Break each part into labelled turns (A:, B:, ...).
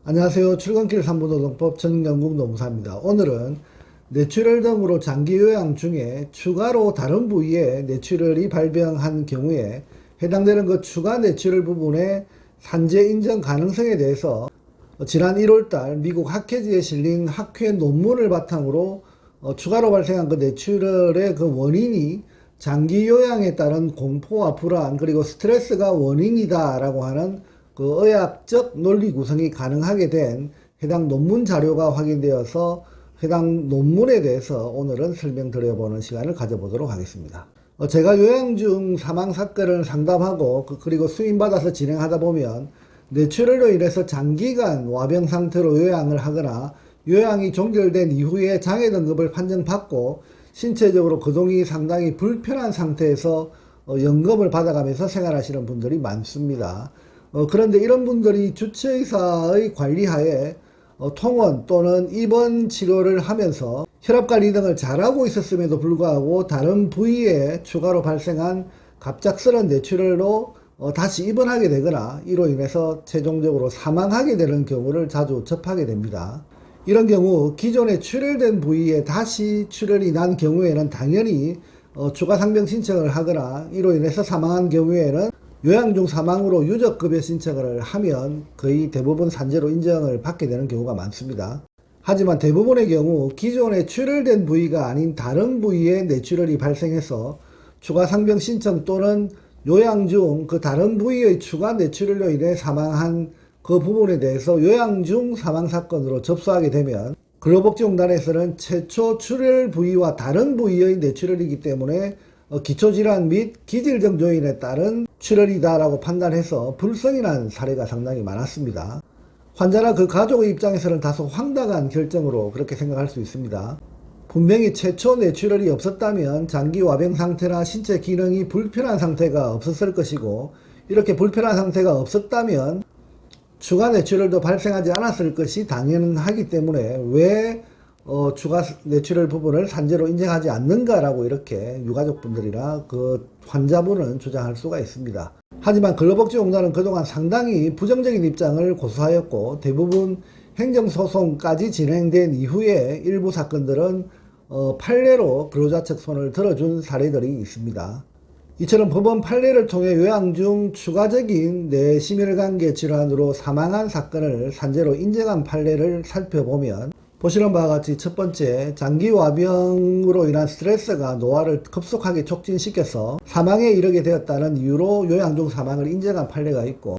A: 안녕하세요. 출근길 산부노동법 전영국 노무사입니다. 오늘은 뇌출혈 등으로 장기 요양 중에 추가로 다른 부위에 뇌출혈이 발병한 경우에 해당되는 그 추가 뇌출혈 부분의 산재 인정 가능성에 대해서 지난 1월달 미국 학회지에 실린 학회 논문을 바탕으로 추가로 발생한 그 뇌출혈의 그 원인이 장기 요양에 따른 공포와 불안 그리고 스트레스가 원인이다라고 하는 그 의학적 논리 구성이 가능하게 된 해당 논문 자료가 확인되어서 해당 논문에 대해서 오늘은 설명드려보는 시간을 가져보도록 하겠습니다. 제가 요양 중 사망 사건을 상담하고 그리고 수임받아서 진행하다 보면 뇌출혈로 인해서 장기간 와병 상태로 요양을 하거나 요양이 종결된 이후에 장애 등급을 판정받고 신체적으로 거동이 상당히 불편한 상태에서 연금을 받아가면서 생활하시는 분들이 많습니다. 그런데 이런 분들이 주치의사의 관리하에 통원 또는 입원 치료를 하면서 혈압관리 등을 잘하고 있었음에도 불구하고 다른 부위에 추가로 발생한 갑작스러운 뇌출혈로 다시 입원하게 되거나 이로 인해서 최종적으로 사망하게 되는 경우를 자주 접하게 됩니다. 이런 경우 기존에 출혈된 부위에 다시 출혈이 난 경우에는 당연히 추가 상병 신청을 하거나 이로 인해서 사망한 경우에는 요양 중 사망으로 유족급여 신청을 하면 거의 대부분 산재로 인정을 받게 되는 경우가 많습니다. 하지만 대부분의 경우 기존에 출혈된 부위가 아닌 다른 부위에 뇌출혈이 발생해서 추가 상병 신청 또는 요양 중 그 다른 부위의 추가 뇌출혈로 인해 사망한 그 부분에 대해서 요양 중 사망 사건으로 접수하게 되면 근로복지공단에서는 최초 출혈 부위와 다른 부위의 뇌출혈이기 때문에 기초질환 및 기질적 요인에 따른 출혈이다라고 판단해서 불성이 난 사례가 상당히 많았습니다. 환자나 그 가족의 입장에서는 다소 황당한 결정으로 그렇게 생각할 수 있습니다. 분명히 최초 뇌출혈이 없었다면 장기 와병 상태나 신체 기능이 불편한 상태가 없었을 것이고 이렇게 불편한 상태가 없었다면 추가 뇌출혈도 발생하지 않았을 것이 당연하기 때문에 왜 추가 뇌출혈 부분을 산재로 인정하지 않는가라고 이렇게 유가족분들이나 그 환자분은 주장할 수가 있습니다. 하지만 근로복지공단은 그동안 상당히 부정적인 입장을 고수하였고 대부분 행정소송까지 진행된 이후에 일부 사건들은 판례로 근로자 측 손을 들어준 사례들이 있습니다. 이처럼 법원 판례를 통해 요양 중 추가적인 뇌심혈관계 질환으로 사망한 사건을 산재로 인정한 판례를 살펴보면 보시는 바와 같이 첫 번째, 장기 와병으로 인한 스트레스가 노화를 급속하게 촉진시켜서 사망에 이르게 되었다는 이유로 요양 중 사망을 인정한 판례가 있고,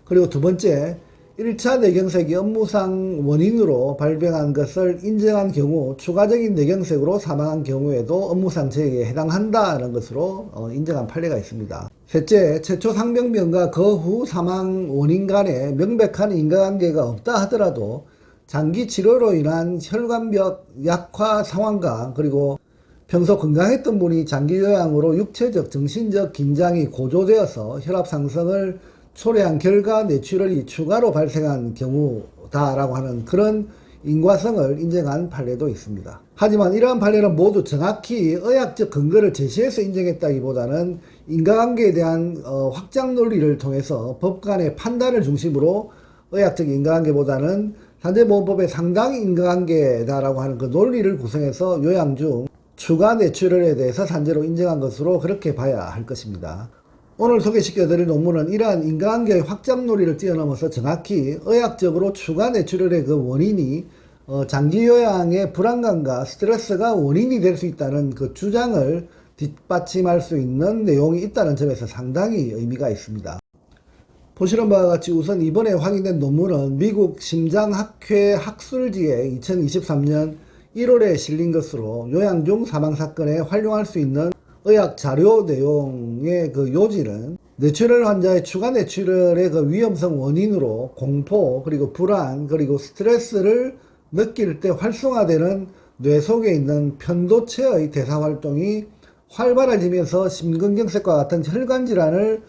A: 그리고 두 번째, 1차 뇌경색이 업무상 원인으로 발병한 것을 인정한 경우 추가적인 뇌경색으로 사망한 경우에도 업무상 재해에 해당한다는 것으로 인정한 판례가 있습니다. 셋째, 최초 상병변과 그 후 사망 원인 간에 명백한 인과관계가 없다 하더라도 장기 치료로 인한 혈관벽 약화 상황과 그리고 평소 건강했던 분이 장기 요양으로 육체적, 정신적 긴장이 고조되어서 혈압 상승을 초래한 결과 뇌출혈이 추가로 발생한 경우다라고 하는 그런 인과성을 인정한 판례도 있습니다. 하지만 이러한 판례는 모두 정확히 의학적 근거를 제시해서 인정했다기보다는 인과관계에 대한 확장 논리를 통해서 법관의 판단을 중심으로 의학적 인과관계보다는 산재보험법의 상당 인과관계다라고 하는 그 논리를 구성해서 요양 중 추가 뇌출혈에 대해서 산재로 인정한 것으로 그렇게 봐야 할 것입니다. 오늘 소개시켜드릴 논문은 이러한 인과관계의 확장 논리를 뛰어넘어서 정확히 의학적으로 추가 뇌출혈의 그 원인이 장기 요양의 불안감과 스트레스가 원인이 될 수 있다는 그 주장을 뒷받침할 수 있는 내용이 있다는 점에서 상당히 의미가 있습니다. 보시는 바와 같이 우선 이번에 확인된 논문은 미국 심장학회 학술지에 2023년 1월에 실린 것으로 요양 중 사망사건에 활용할 수 있는 의학 자료 내용의 그 요지는 뇌출혈 환자의 추가 뇌출혈의 그 위험성 원인으로 공포 그리고 불안 그리고 스트레스를 느낄 때 활성화되는 뇌 속에 있는 편도체의 대사활동이 활발해지면서 심근경색과 같은 혈관질환을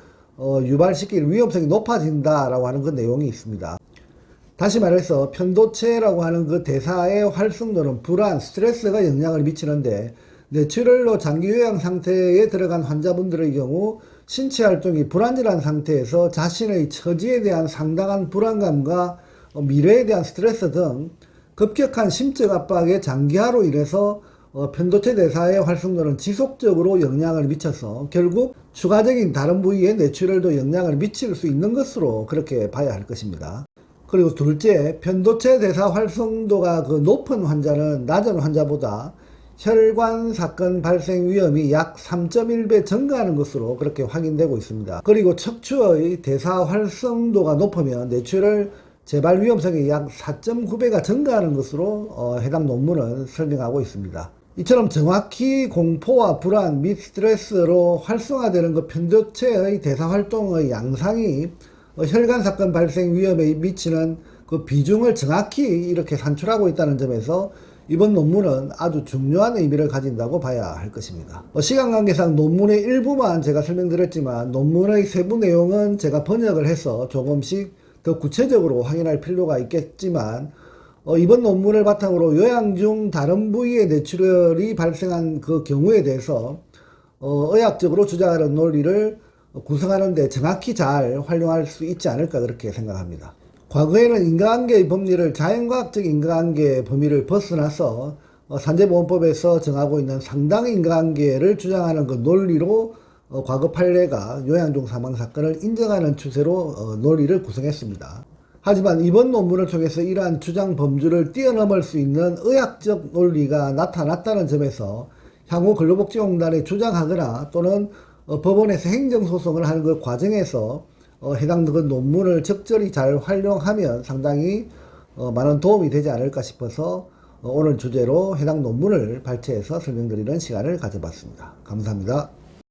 A: 유발시킬 위험성이 높아진다라고 하는 그 내용이 있습니다. 다시 말해서 편도체라고 하는 그 대사의 활성도는 불안, 스트레스가 영향을 미치는데 뇌출혈로 장기 요양 상태에 들어간 환자분들의 경우 신체 활동이 불안정한 상태에서 자신의 처지에 대한 상당한 불안감과 미래에 대한 스트레스 등 급격한 심적 압박의 장기화로 인해서 편도체 대사의 활성도는 지속적으로 영향을 미쳐서 결국 추가적인 다른 부위의 뇌출혈도 영향을 미칠 수 있는 것으로 그렇게 봐야 할 것입니다. 그리고 둘째, 편도체 대사 활성도가 높은 환자는 낮은 환자보다 혈관 사건 발생 위험이 약 3.1배 증가하는 것으로 그렇게 확인되고 있습니다. 그리고 척추의 대사 활성도가 높으면 뇌출혈 재발 위험성이 약 4.9배가 증가하는 것으로 해당 논문은 설명하고 있습니다. 이처럼 정확히 공포와 불안 및 스트레스로 활성화되는 편도체의 대사 활동의 양상이 혈관 사건 발생 위험에 미치는 비중을 정확히 이렇게 산출하고 있다는 점에서 이번 논문은 아주 중요한 의미를 가진다고 봐야 할 것입니다. 시간 관계상 논문의 일부만 제가 설명드렸지만 논문의 세부 내용은 제가 번역을 해서 조금씩 더 구체적으로 확인할 필요가 있겠지만 이번 논문을 바탕으로 요양 중 다른 부위의 뇌출혈이 발생한 경우에 대해서 의학적으로 주장하는 논리를 구성하는 데 정확히 잘 활용할 수 있지 않을까 그렇게 생각합니다. 과거에는 인과관계의 법리를 자연과학적 인과관계의 범위를 벗어나서 산재보험법에서 정하고 있는 상당의 인과관계를 주장하는 논리로 과거 판례가 요양 중 사망 사건을 인정하는 추세로 논리를 구성했습니다. 하지만 이번 논문을 통해서 이러한 주장 범주를 뛰어넘을 수 있는 의학적 논리가 나타났다는 점에서 향후 근로복지공단에 주장하거나 또는 법원에서 행정소송을 하는 그 과정에서 해당 논문을 적절히 잘 활용하면 상당히 많은 도움이 되지 않을까 싶어서 오늘 주제로 해당 논문을 발췌해서 설명드리는 시간을 가져봤습니다. 감사합니다.